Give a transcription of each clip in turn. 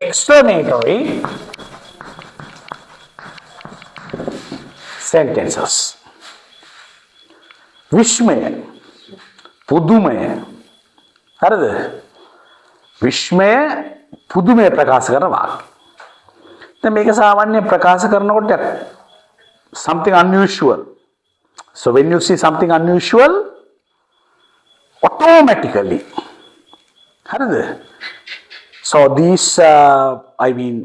exclamatory sentences. විශ්මය පුදුමය හරිද විශ්මය පුදුමය ප්‍රකාශ කරන වාක්‍ය. දැන් මේක සාමාන්‍ය ප්‍රකාශ කරනකොට something unusual. So when you see something unusual automatically hariද so these I mean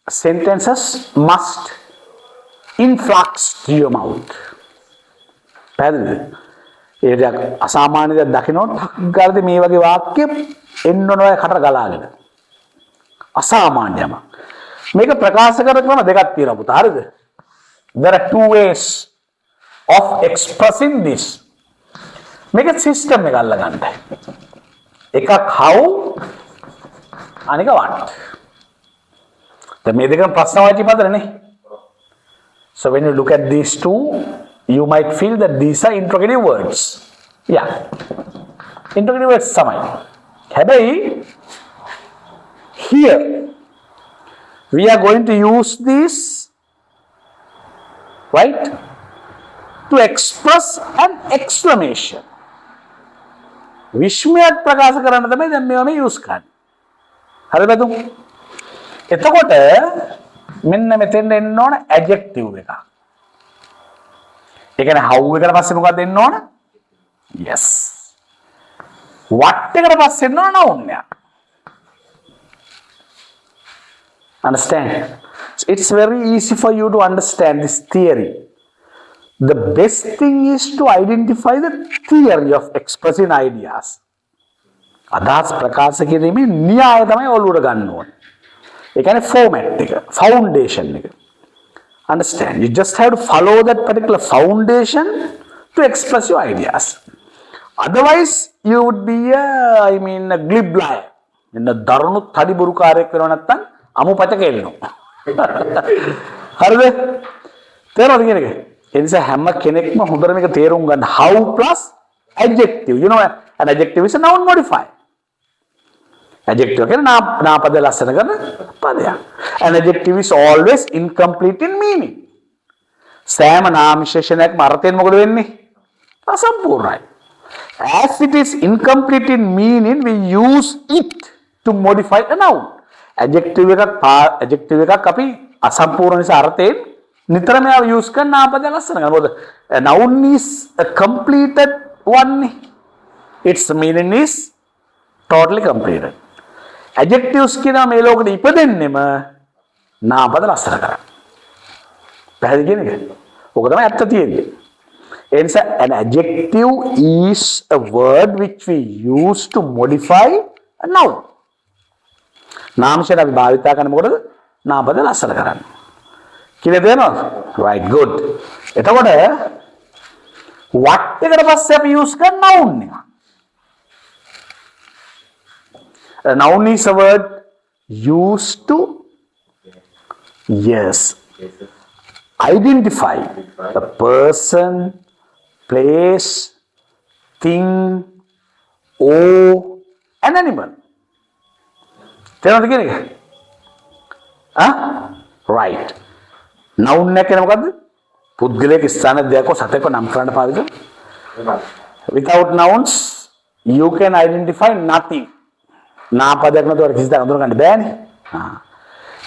sentences must influx to your mouth. පැහැදිලිද ඒ දෙයක් අසාමාන්‍ය දෙයක් දකිනොත් ගාලදී මේ වගේ වාක්‍ය එන්න ඕන ඔය කට ගලාගෙන අසාමාන්‍යම මේක ප්‍රකාශ කරන ක්‍රම දෙකක් තියෙනවා පුතා හරිද there are two ways of expressing this මේක සිස්ටම් එක අල්ලගන්න එකක් how අනික what දැන් මේ දෙකම ප්‍රශ්නවාචී පදනේ so when you look at these two you might feel that these are interrogative words yeah interrogative words තමයි හැබැයි here we are going to use this right to express an exclamation විශ්මයක් ප්‍රකාශ කරන්න තමයි දැන් මේවා මේ use කරන්නේ හරිද බදු එතකොට මෙන්න මෙතෙන් එන්න ඕන adjective එකක් ඒ කියන්නේ how එකට පස්සේ මොකක්ද එන්න ඕන yes what එකට පස්සේ එන්න ඕන noun එකක් understand it's very easy for you to understand this theory the best thing is to identify the theory of expressing ideas අදහස් ප්‍රකාශ කිරීමේ න්‍යාය තමයි ඔළුවට ගන්න ඕනේ ඒ කියන්නේ format එක foundation එක understand you just have to follow that particular foundation to express your ideas otherwise you would be I mean a glib liar එන්න දරුණු තඩි බොරුකාරයෙක් වෙනව නැත්තම් අමුපත කෙල්ලනවා හරිද තේරෙනවද කියන එක ඒ නිසා හැම කෙනෙක්ම හොඳට මේක තේරුම් ගන්න how plus adjective you know an adjective is a noun modifier adjective කියන්නේ නාපද ලස්සන කරන පදයක් an adjective is always incomplete in meaning සෑම නාම විශේෂණයක්ම අර්ථයෙන් මොකද වෙන්නේ අසම්පූර්ණයි as it is incomplete in meaning we use it to modify a noun adjective එකක් අපි අසම්පූර්ණ නිසා අර්ථයෙන් නිතරම use කරන නාපද ලස්සන කරන මොකද noun is a completed one its meaning is totally completed adjectives කියන මේ ලෝකෙට ඉපදෙන්නෙම නාපද ලස්සන කරා. පැහැදිලි කියන එක. ඔක තමයි ඇත්ත තියෙන්නේ. ඒ නිසා an adjective is a word which we use to modify a noun. නාමශේෂ අපි භාවිතා කරන මොකටද? නාපද ලස්සන කරන්න. කියලා දෙනවද? right good. එතකොට what එකට පස්සේ අපි use කරන noun එක. A noun is a word used to yes identify a person, place, thing, or an animal. තේරුණාද කියන එක? right. noun එක කියන්නේ මොකද්ද? පුද්ගලයෙක් ස්ථාන දෙයක් සතෙක්ව නම් කරන්න පාවිච්චි කරනවා. without nouns you can identify nothing. නාපදයක් නැතුව කිසි දෙයක් අඳුර ගන්න බෑනේ.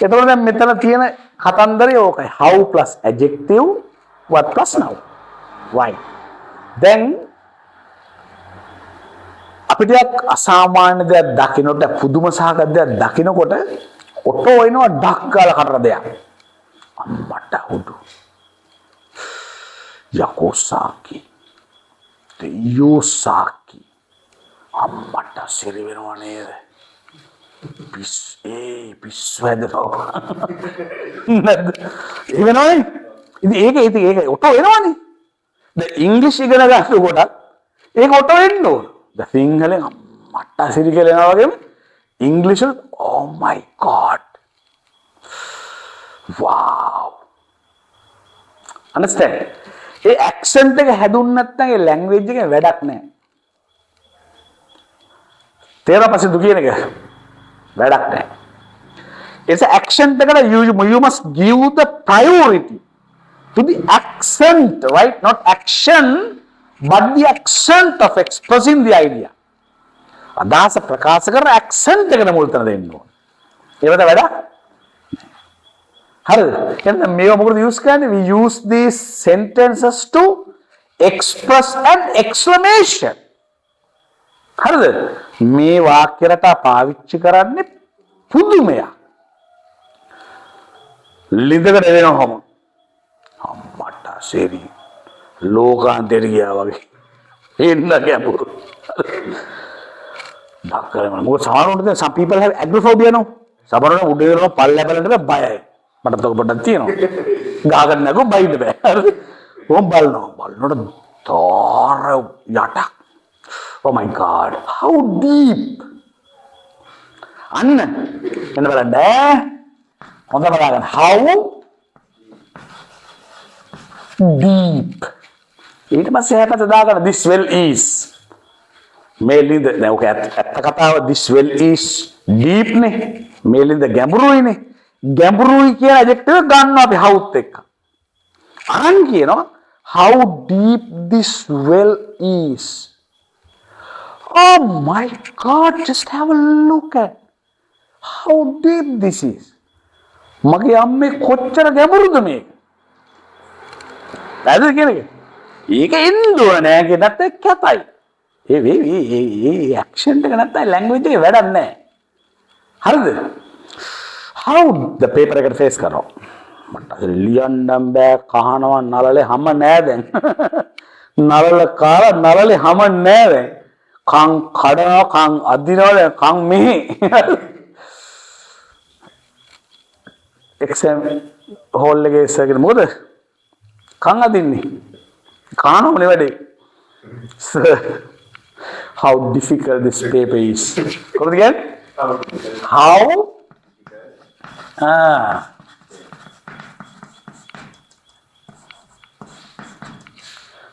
එතකොට දැන් මෙතන තියෙන කතන්දරය ඕකයි. how plus adjective what plus noun. why? then අපිට අසාමාන්‍ය දෙයක් දකින්නට පුදුම සහගත දෙයක් දකින්නකොට ඔටෝ එනවා ඩක් ගාලා කටට දෙයක්. අම්මට උඩු. යකෝසාකි. දෙයෝසාකි. අම්මට සිරි වෙනවා නේද? පිස්සු හැදෙනවා. නේද? එවෙනවනේ. ඉතින් ඒක ඔටෝ එනවනේ. දැන් ඉංග්‍රීසි ඉගෙන ගන්නකොට ඒක ඔටෝ එන්න ඕන. දැන් සිංහලෙන් අම්මට සිරි කියලා වගේම ඉංග්‍රීසි oh my god. wow. understand? A accent එක හැදුන්නේ නැත්නම් ඒ language එකේ වැඩක් නැහැ. තේරෙනවද පස්සේ දු කියන එක? වැඩක් නැහැ. it's an action that you must give the priority to the accent, right? Not action, but the accent of expressing the idea. අදහස ප්‍රකාශ කරන accent එකට මුල් තැන දෙන්න ඕන. ඒකට වැඩ හරිද? එහෙනම් මේව මොකද use කරන්නේ? We use these sentences to express an exclamation. හරිද? මේ වාක්‍ය රටා පාවිච්චි කරන්නේ පුදුමයක්. ලිඳකට එනවා අම්මට සේරි ලෝකාන්තයට ගියා වගේ. එන්න ගැඹුරු. මොකද සමහරවිට some people have agoraphobia no. සමහරවිට උඩ යනවා පල්ල බලන්න බයයි. මට තව පොඩ්ඩක් තියෙනවා. ගහගන්න නැගෝ බයින්න බෑ. හරිද? ඕම් බලනකොට තොර යට. Oh my God, how deep. අන්න එන්න බලන්න. හොඳ බලන්න. How deep. ඊට පස්සේ හැපත දාගන්න this well is. මේලින්ද දැන් ඔක ඇත්ත කතාව this well is deep නේ. මේලින්ද ගැඹුරුයිනේ. ගැඹුරුයි කියන ඇඩ්ජෙක්ටිව් ගන්නවා අපි howත් එක්ක. අරන් කියනවා how deep this well is. Oh my God, just have a look at how deep this is. මගේ අම්මේ කොච්චර ගැඹුරුද මේක. හරිද කියන්නේ? ඒක ඉන්දුව නෑ කියනත් කැතයි. ඒ ඇක්ෂන් එක නැත්නම් ලැන්ග්වේජ් එකේ වැඩක් නෑ. හරිද? How the paper එකට ෆේස් කරනවා. මට ලියන්නම් බෑ කහනවා නලලේ හැම නෑ දැන්. නලල කාලා නලලේ හැම නෑ දැන්. කන් කඩනවා කන් අදිනවා කන් මෙහි. එක්සෑම් හෝල් එකේ ඉස්සගෙන මොකද කන් අදින්නේ කනවනේ වැඩේ. How difficult this paper is. කොහොමද කියන්නේ?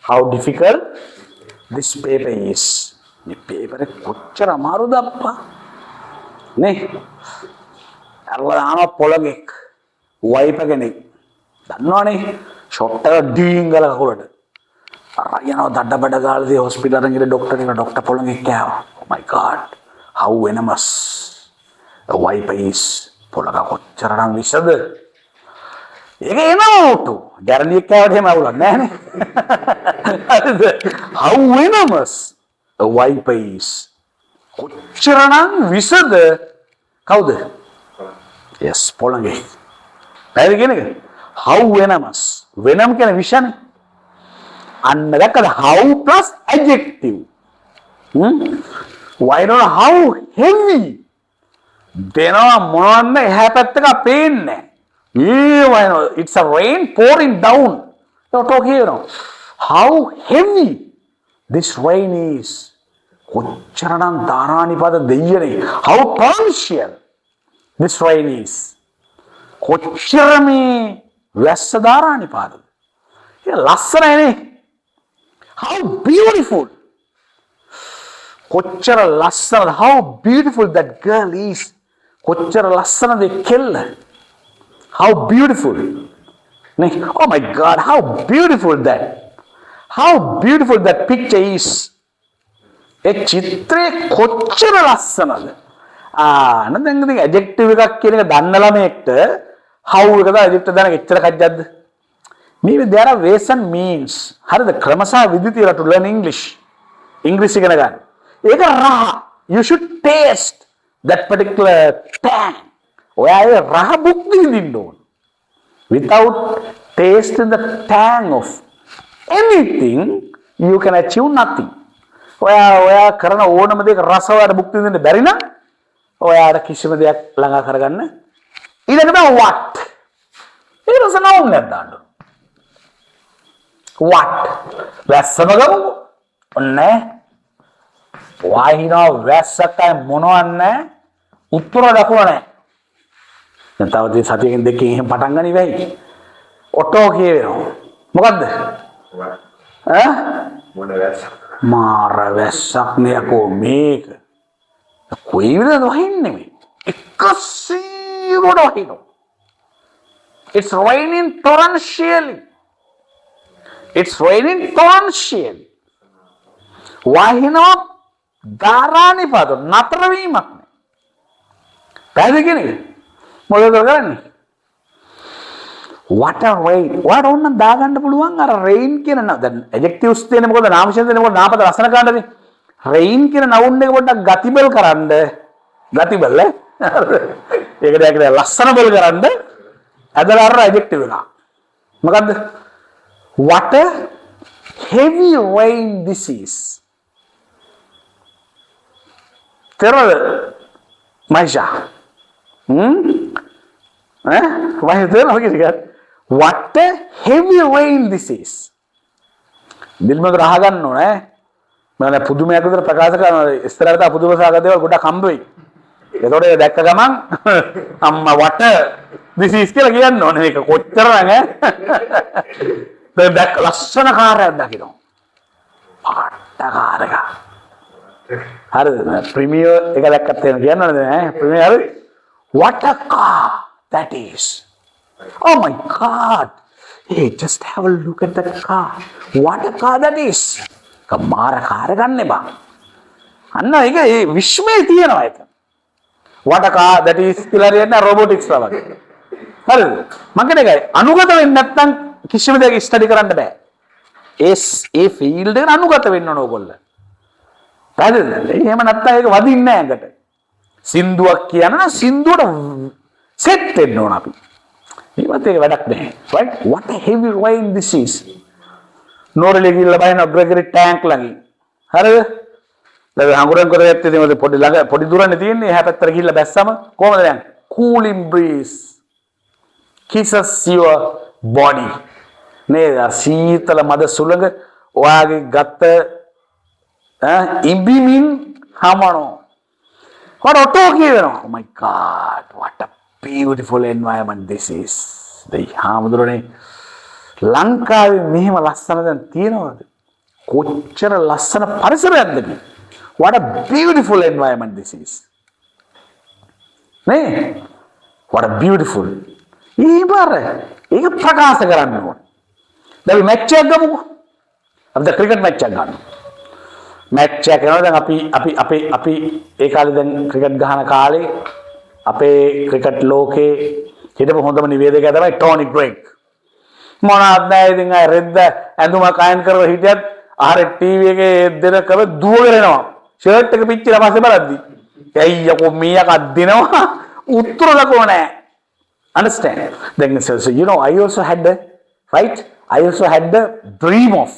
How difficult this paper is. මේ paper එක කොච්චර අමාරුද අප්පා නේ. අරලා පොළගෙක් වයිප කෙනෙක් දන්නවනේ ෂොට් එක ඩීන් ගාලා කකුලට අර යනවා දඩ බඩ ගාලාදී හොස්පිටල් එකෙන් ගිහලා ડોක්ටර් පොළගෙක් කෑවා. Oh my God, how venomous a wipe is. පොළග කොච්චරනම් විසද. ඒක එනවටු ගැරන්ටි එක කෑවට එහෙම අවුලක් නැහැ නේ. How venomous a wipe is. කොච්චරනම් විසද කවුද? Yes, පොළඟේ. පැහැදිලි කියන එක. How venomous. venom කියන විෂනේ. අන්න දැක්කද how plus adjective. Why not how heavy. දෙනවා මොනවන්න එහා පැත්තක පේන්නේ. why not? It's a rain pouring down. Don't talk here now. How heavy this rain is. කොච්චරනම් ධාරානිපද දෙයියනේ. How torrential this rain is. කොච්චර මේ වැස්ස ධාරානිපාතද. ඒක ලස්සනයිනේ. How beautiful. කොච්චර ලස්සනද. How beautiful that girl is. කොච්චර ලස්සනද කෙල්ල. How beautiful. නේ. Oh my God, how beautiful that. How beautiful that picture is. ඒ චිත්‍රය කොච්චර ලස්සනද. දැන් ඉතින් ඇඩ්ජෙක්ටිව් එකක් කියන එක දන්න ළමයෙක්ට how එකද ඇඩ්ජෙක්ටිව් දාන එක එච්චර කජ්ජක්ද? මේ there are ways and means. හරිද? ක්‍රම සහ විධි තියලා to learn English. ඉංග්‍රීසි ඉගෙන ගන්න. ඒක රහ. You should taste that particular tang. ඔයා ඒ රහ භුක්ති විඳින්න ඕන. Without tasting the tang of anything, you can achieve nothing. ඔයා කරන ඕනම දෙයක රසවත් භුක්ති විඳින්න බැරි නම් ඔයාට කිසිම දෙයක් ළඟා කරගන්න ඊළඟට what ඊට පස්සේ noun එකක් දාන්න what වැස්සම ගමු ඔන්නේ වහිනා වැස්සකයි මොනවන්නේ උත්තර දක්වන්නේ නැහැ. දැන් තව දෙය සතියකින් දෙකකින් එහෙම පටන් ගනි වෙයි. ඔටෝ කියවෙනවා. මොකද්ද? මොන වැස්ස? මාර වැස්සක් නේ අකෝ මේක. කොයි විදිහද වහින්නේ මේ? එකසේ වීරෝඩ වහිනවා. It's raining torrentially. It's raining torrentially. වහිනවා ධාරානිපාත නතර වීමක් නෑ. පැහැදිලි කියන්නේ? මොකද කරන්නේ? What a rain. ඔයාට ඕන දාගන්න පුළුවන් අර rain කියන දැන් adjectives තියෙන මොකද නාම ශබ්ද දෙනකොට නාමපද ලස්සන කාණ්ඩනේ. rain කියන noun එක පොඩ්ඩක් ගතිබල් කරන්න. ගතිබල් ඈ. ඒකට ඒකට ලස්සන බල් කරන්න. ඇදලා අර adjective එක. මොකද්ද? What a heavy rain this is. තේරෙනවද? මයිෂා. වහින තේරෙනවද කියන්නේ? What a heavy rain this is. දිල්මද රහ ගන්න ඕනේ. මම පුදුමයක් විතර ප්‍රකාශ කරනවා. ඉස්සරහට පුදුම සාගත දේවල් ගොඩක් හම්බ වෙයි. ඒතකොට ඒක දැක්ක ගමන් අම්මා what this is කියලා කියන්න ඕනේ. මේක කොච්චර නෑ. දැන් දැක්ක ලස්සන කාර්යයක් දකින්න. පාට කාර්යයක්. හරිද? ප්‍රීමියර් එක දැක්කත් එහෙම කියන්නවද ඈ? Premier what a car that is. Oh my God. Hey, just have a look at that car. What a car that is. කමාර කාර ගන්න එපා. අන්න ඒක ඒ විශ්මයේ තියෙනවා ඒක. What a car that is කියලා කියන්නේ robotics වගේ. හරිද? මම කියන්නේ අනුගත වෙන්නේ නැත්නම් කිසිම දෙයක් ස්ටඩි කරන්න බෑ. ඒ ෆීල්ඩ් එකට අනුගත වෙන්න ඕන ඕගොල්ලෝ. හරිද? එහෙම නැත්නම් ඒක වදින්නේ නැහැ ඇඟට. සින්දුවක් කියනවා සින්දුවට සෙට් වෙන්න ඕන අපි. ඒවත් ඒක වැඩක් නැහැ. Right? What a heavy rain this is. නෝරලේ ගිහිල්ලා බලන ග්‍රෙගරි ටැංක් ළඟින්. හරිද? දැන් හංගුරෙන් කරේත් ඉතින් පොඩි ළඟ පොඩි දුරනේ තියෙන්නේ. එහා පැත්තට ගිහිල්ලා බැස්සම කොහමද දැන්? Cooling breeze kisses your body. නේද? සීතල මද සුළඟ ඔයාගේ ගත ඉඹිමින් හමනෝ. What auto කියනවා. Oh my God, what a beautiful environment this is. දෙයි හාමුදුරනේ ලංකාවේ මෙහෙම ලස්සන දැන් තියෙනවද? කොච්චර ලස්සන පරිසරයක්ද මේ? What a beautiful environment this is. නේ? What a beautiful. ඒක ප්‍රකාශ කරන්න ඕන. දැන් මැච් එකක් ගමුකෝ. අපි ක්‍රිකට් මැච් එකක් ගන්නවා. මැච් එක කරනවා දැන් අපි ඒ කාලේ දැන් ක්‍රිකට් ගහන කාලේ අපේ ක්‍රිකට් ලෝකේ හිටපු හොඳම නිවේදකයා තමයි ටෝනි ග්‍රෙග්. මොනවාද නැහැ ඉතින් අය රෙද්ද ඇඳුමක් අයන් කරලා හිටියත් ආහාර ටීවී එකේ දෙනකම දුවගෙන එනවා. ෂර්ට් එක පිච්චිලා පස්සේ බලද්දි ඇයියකෝ මීයක් අද්දිනවා උත්තර දකෝ නැහැ. Understand? Then so you know I also had the dream of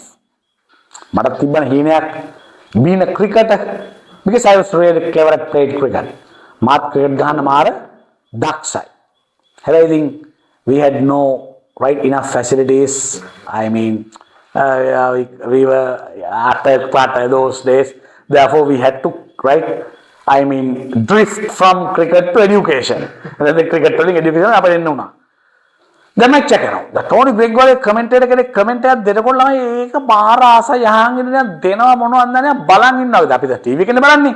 මට තිබ්බන හීනයක් being a cricketer because I was really clever at playing cricket. මාත් ක්‍රිකට් ගහන්න මාර දක්ෂයි. හැබැයි ඉතින් we had no enough facilities. I mean we were at those days. Therefore we had to drift from cricket to education. And then the cricket to education අපිට එන්න උනා. දැන් match එක කරනවා. දැන් ටෝනි ග්‍රෙග් වගේ කමෙන්ටේටර් කෙනෙක් කමෙන්ට් එකක් දෙනකොට ළමයි ඒක මාර ආසයි යහන් ඉඳන් දෙනවා මොනවද නැහැ බලන් ඉන්නවද අපි දැන් ටීවී එකනේ බලන්නේ.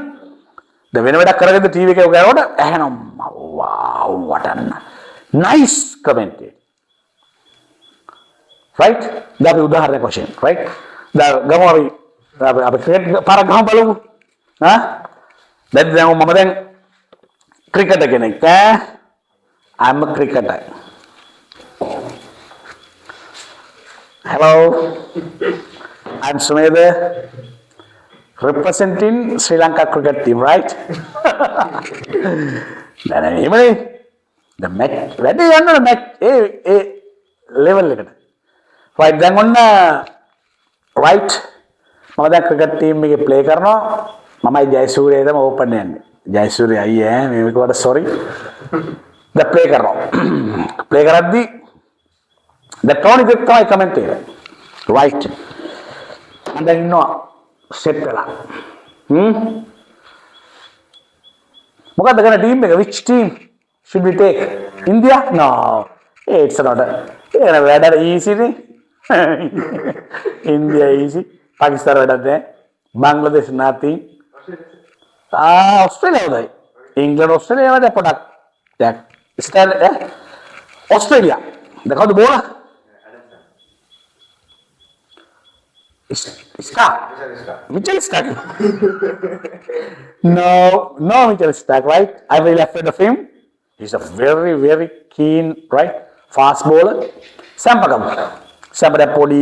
දැන් වෙන වැඩක් කරගෙන ටීවී එකේ ගාවට ඇහෙනවා wow what a nice commentator. Right? දැන් අපි උදාහරණයක් වශයෙන් right? දැන් ගමු අපි ක්‍රිකට් පාරක් ගහමු බලමු. දැන් මම දැන් ක්‍රිකටර් කෙනෙක් I'm a cricketer. Hello, I'm Sumedha, representing Sri Lanka cricket team, right? Then the match, where do you know the match? Level it. Right, then on right, mama cricket team me play karna. Mama Jayasuriya them open end. Jayasuriya आई है, मैं भी कोड़ा sorry. The play karna, play karaddi. The Tony Gregg තමයි commentator. Right. And then set වෙලා. මොකක්ද ගන්න team එක? Which team should we take? India? No. It's not. ඒක වැඩ easy නේ. India easy. Pakistan වැඩක් නැහැ. Bangladesh nothing. Australia උදයි. England Australia වැඩ පොඩක්. Australia. The කවුද Bourla? Mitchell Stark. No Mitchell Stark, right? I'm really afraid of him. He's a very, very keen, right? Fast bowler. Sampakam. Sampada podi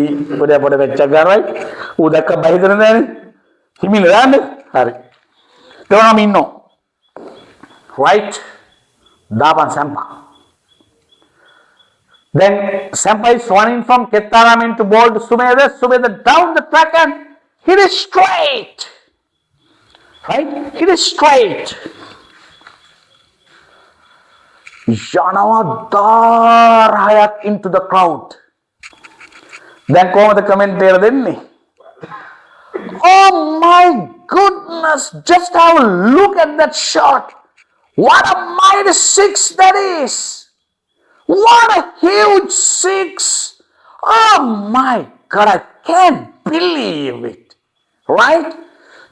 වෙච්ච ගන්න, right? ඌ දැක්ක බහිදන නෑනේ. හිමිල දාන්න. හරි. තෝරාම ඉන්නෝ. Right? දාපන් Sampa. Then Sampa is running from Kettaram into ball to Sumedha. Sumedha down the track and hit it straight. Right? Hit it straight. Yanawa Hayat into the crowd. Then come the commentator දෙන්නේ. Oh my goodness, just have a look at that shot. What a mighty six that is. What a huge six. Oh my God, I can't believe it. Right?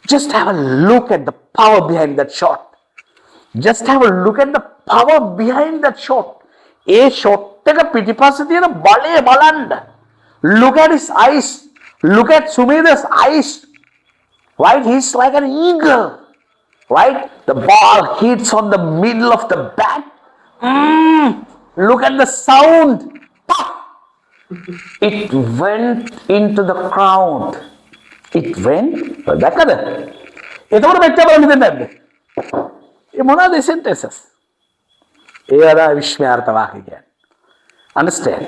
Just have a look at the power behind that shot. Just have a look at the power behind that shot. A shot එක පිටිපස්සේ තියෙන බලය බලන්න. Look at his eyes. Look at Sumedha's eyes. Right? He's like an eagle. Right? The ball hits on the middle of the bat. Look at the sound. Pop! It went into the crowd. It went. දැක්කද? එතකොට මෙච්චර බලන්න දෙන්නේ නැද්ද? ඒ මොනවාද sentences? ඒ අර විශ්මයාර්ථ වාක්‍ය කියන්නේ. Understand?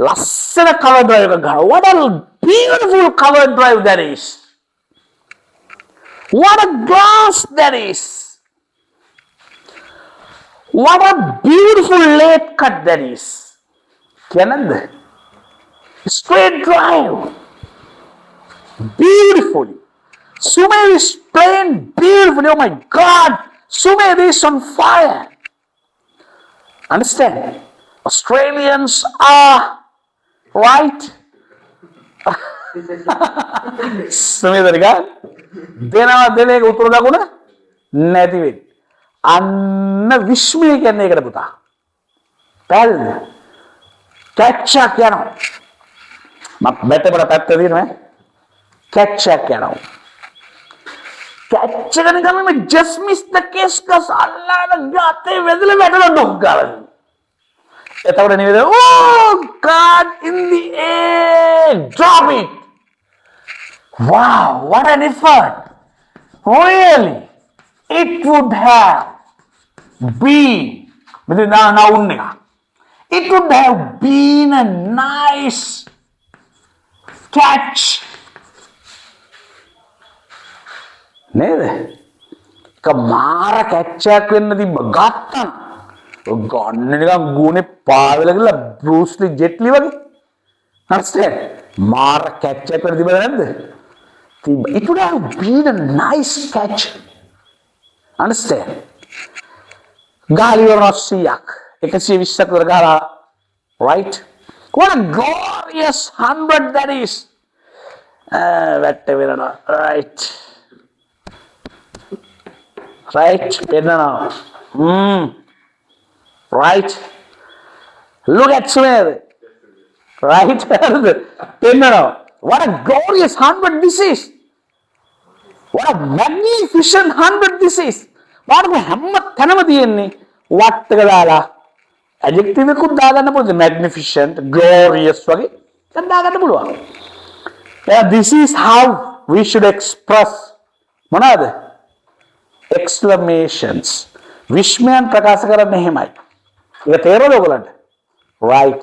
ලස්සන cover drive එක ගන්න. What a beautiful cover drive that is. What a glass that is. What a beautiful late cut that is. කියනද? Straight drive. Beautifully. Sumedha is playing beautifully. Oh my God. Sumedha is on fire. Understand? Australians are right. Sumedha නිකන් දෙනවා දෙන එක උතුරු දකුණ නැති වෙන්නේ. අන්න විශ්මය කියන්නේ ඒකට පුතා. පැහැදිලිද? කැච්චක් යනවා. මම බැට් එකට පැත්ත දිනනවා. කැච්චක් යනවා. කැච් එක නිකන් මේ just miss the case කස් අල්ලාන ගාතේ වැදලා වැටලා ඩොක් ගාලා. එතකොට නෙවෙයි oh God in the air drop it. Wow, what an effort. Really, it would have been it would have been a nice catch. නේද? එක මාර කැච්චයක් වෙන්න තිබ්බ ගත්තා. ගන්න නිකන් ගුණේ පාවෙලා ගිහලා බෲස් ලී ජෙට් ලී වගේ. understand? මාර කැච්චයක් වෙන්න තිබ්බද නැද්ද? තිබ්බ. It would have been a nice catch. understand? ගාලි වරන 100ක් 120ක් විතර ගහලා right? What a glorious 100 that is. වැට්ට වෙනවා right? Right? Right? Look at Sumedha. Right? What a glorious 100 this is. What a magnificent 100 this is. What a හැම තැනම තියෙන්නේ what එක දාලා adjective එකකුත් දාගන්න පුළුවන්. magnificent, glorious වගේ එකක් දාගන්න පුළුවන්. This is how we should express මොනවාද? Exclamations. විශ්මයන් ප්‍රකාශ කරන්න එහෙමයි. ඒක තේරෙනවද ඔයගලන්ට? Right.